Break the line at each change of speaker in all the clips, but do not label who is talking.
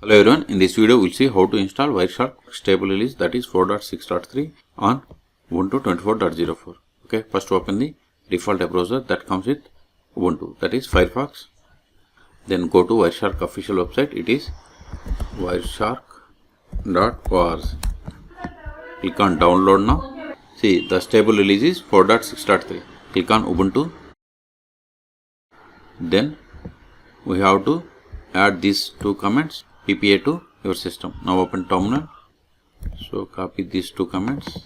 Hello everyone, in this video we'll see how to install Wireshark stable release, that is 4.6.3 on Ubuntu 24.04. Okay, first open the default browser that comes with Ubuntu, that is Firefox. Then go to Wireshark official website, it is wireshark.org. Click on download now. See, the stable release is 4.6.3. Click on Ubuntu. Then we have to add these two commands PPA to your system. Now open terminal. So copy these two commands,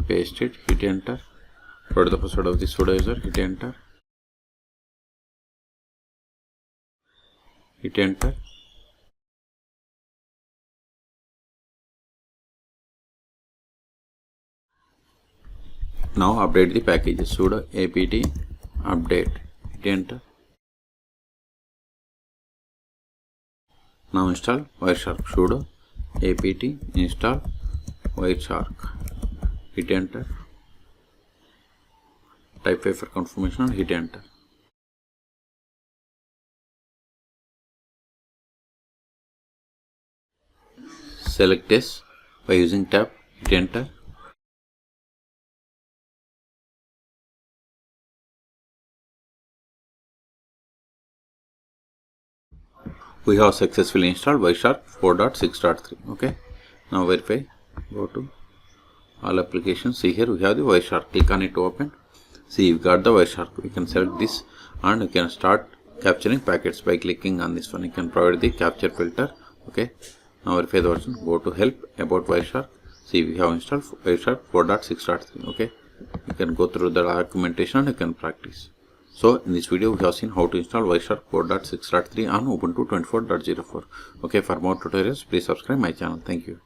paste it, hit enter. Put the password of the sudo user, hit enter. Hit enter. Now update the packages. Sudo apt update. Hit enter. Now install Wireshark. Sudo apt install Wireshark. Hit enter. Type A for confirmation and hit enter. Select yes by using tab. Hit enter. We have successfully installed Wireshark 4.6.3. Okay, now verify. Go to all applications. See, here we have the Wireshark. Click on it to open. See, we got the Wireshark. We can select this and you can start capturing packets by clicking on this one. You can provide the capture filter. Okay, now verify the version. Go to help about Wireshark. See, we have installed Wireshark 4.6.3. Okay, you can go through the documentation and you can practice. So in this video we have seen how to install Wireshark 4.6.3 on Ubuntu 24.04. Okay, for more tutorials please subscribe my channel. Thank you.